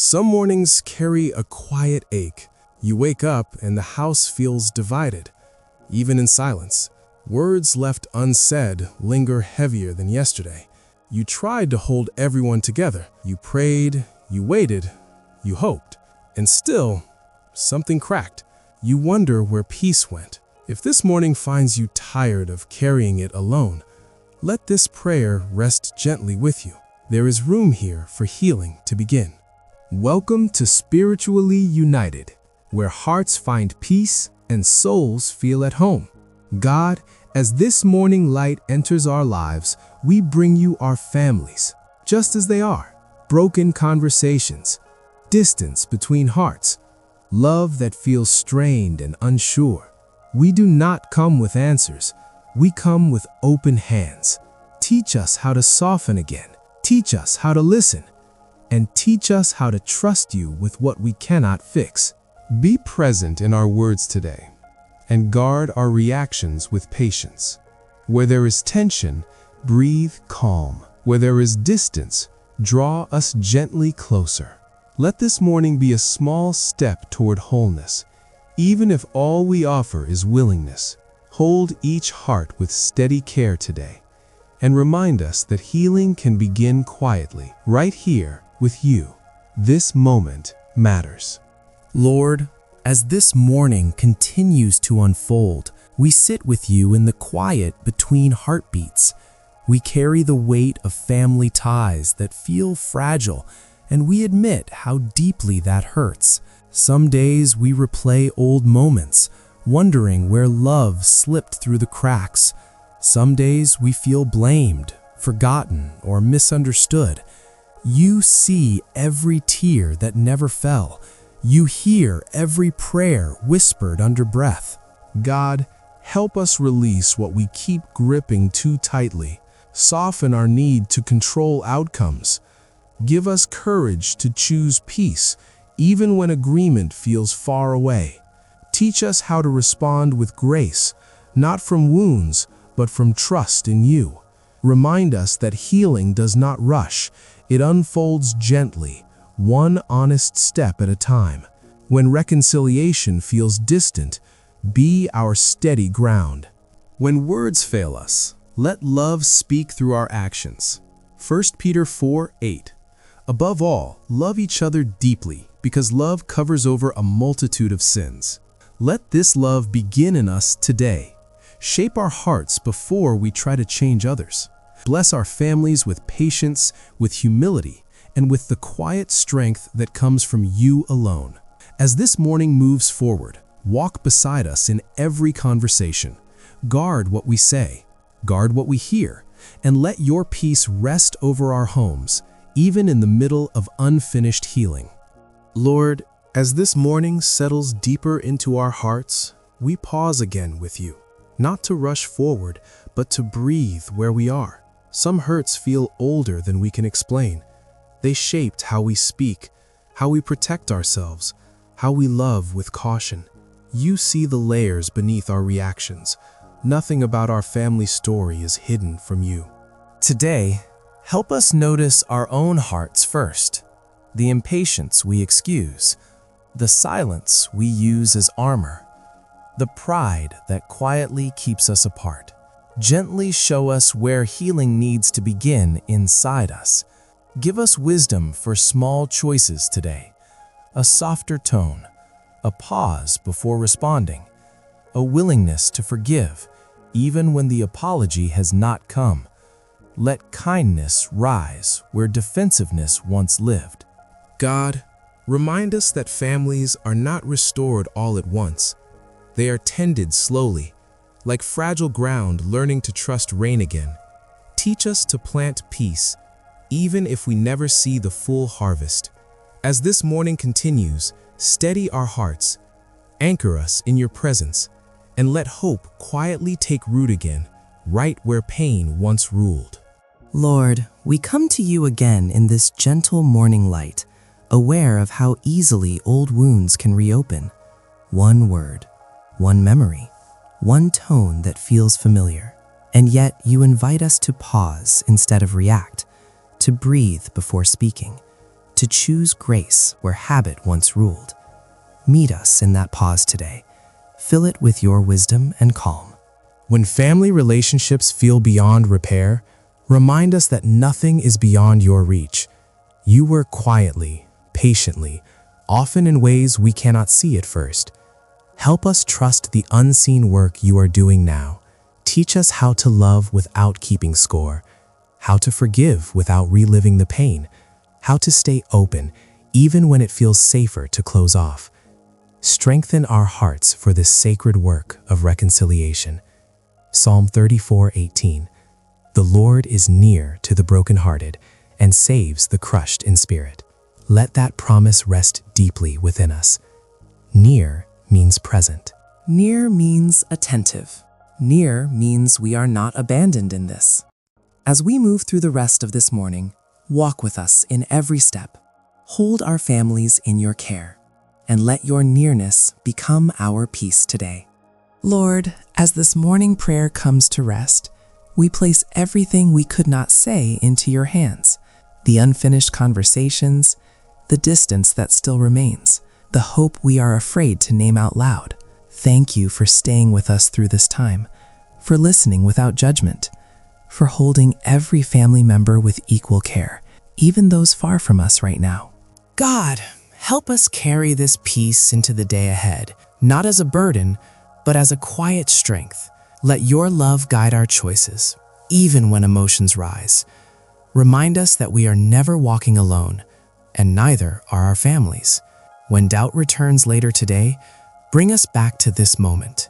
Some mornings carry a quiet ache. You wake up and the house feels divided. Even in silence, words left unsaid linger heavier than yesterday. You tried to hold everyone together. You prayed, you waited, you hoped. And still, something cracked. You wonder where peace went. If this morning finds you tired of carrying it alone, let this prayer rest gently with you. There is room here for healing to begin. Welcome to Spiritually United, where hearts find peace and souls feel at home. God, as this morning light enters our lives, we bring you our families, just as they are. Broken conversations, distance between hearts, love that feels strained and unsure. We do not come with answers. We come with open hands. Teach us how to soften again. Teach us how to listen. And teach us how to trust you with what we cannot fix. Be present in our words today and guard our reactions with patience. Where there is tension, breathe calm. Where there is distance, draw us gently closer. Let this morning be a small step toward wholeness, even if all we offer is willingness. Hold each heart with steady care today and remind us that healing can begin quietly, right here with you. This moment matters. Lord, as this morning continues to unfold, we sit with you in the quiet between heartbeats. We carry the weight of family ties that feel fragile, and we admit how deeply that hurts. Some days we replay old moments, wondering where love slipped through the cracks. Some days we feel blamed, forgotten, or misunderstood. You see every tear that never fell. You hear every prayer whispered under breath. God, help us release what we keep gripping too tightly. Soften our need to control outcomes. Give us courage to choose peace, even when agreement feels far away. Teach us how to respond with grace, not from wounds, but from trust in you. Remind us that healing does not rush. It unfolds gently, one honest step at a time. When reconciliation feels distant, be our steady ground. When words fail us, let love speak through our actions. 1 Peter 4:8. Above all, love each other deeply, because love covers over a multitude of sins. Let this love begin in us today. Shape our hearts before we try to change others. Bless our families with patience, with humility, and with the quiet strength that comes from you alone. As this morning moves forward, walk beside us in every conversation. Guard what we say, guard what we hear, and let your peace rest over our homes, even in the middle of unfinished healing. Lord, as this morning settles deeper into our hearts, we pause again with you, not to rush forward, but to breathe where we are. Some hurts feel older than we can explain. They shaped how we speak, how we protect ourselves, how we love with caution. You see the layers beneath our reactions. Nothing about our family story is hidden from you. Today, help us notice our own hearts first. The impatience we excuse, the silence we use as armor, the pride that quietly keeps us apart. Gently show us where healing needs to begin inside us. Give us wisdom for small choices today. A softer tone, a pause before responding, a willingness to forgive, even when the apology has not come. Let kindness rise where defensiveness once lived. God, remind us that families are not restored all at once. They are tended slowly, like fragile ground learning to trust rain again. Teach us to plant peace, even if we never see the full harvest. As this morning continues, steady our hearts, anchor us in your presence, and let hope quietly take root again, right where pain once ruled. Lord, we come to you again in this gentle morning light, aware of how easily old wounds can reopen. One word, one memory, one tone that feels familiar. And yet you invite us to pause instead of react, to breathe before speaking, to choose grace where habit once ruled. Meet us in that pause today. Fill it with your wisdom and calm. When family relationships feel beyond repair, remind us that nothing is beyond your reach. You work quietly, patiently, often in ways we cannot see at first. Help us trust the unseen work you are doing now. Teach us how to love without keeping score, how to forgive without reliving the pain, how to stay open even when it feels safer to close off. Strengthen our hearts for this sacred work of reconciliation. Psalm 34:18. The Lord is near to the brokenhearted and saves the crushed in spirit. Let that promise rest deeply within us. Near means present. Near means attentive. Near means we are not abandoned in this. As we move through the rest of this morning, walk with us in every step. Hold our families in your care, and let your nearness become our peace today. Lord, as this morning prayer comes to rest, we place everything we could not say into your hands. The unfinished conversations, the distance that still remains, the hope we are afraid to name out loud. Thank you for staying with us through this time, for listening without judgment, for holding every family member with equal care, even those far from us right now. God, help us carry this peace into the day ahead, not as a burden, but as a quiet strength. Let your love guide our choices, even when emotions rise. Remind us that we are never walking alone, and neither are our families. When doubt returns later today, bring us back to this moment,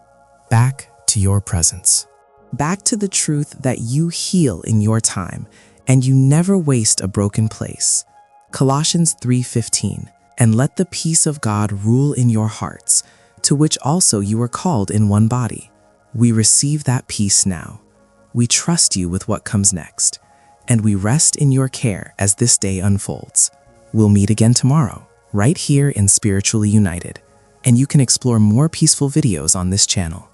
back to your presence. Back to the truth that you heal in your time, and you never waste a broken place. Colossians 3:15, and let the peace of God rule in your hearts, to which also you were called in one body. We receive that peace now. We trust you with what comes next, and we rest in your care as this day unfolds. We'll meet again tomorrow, right here in Spiritually United, and you can explore more peaceful videos on this channel.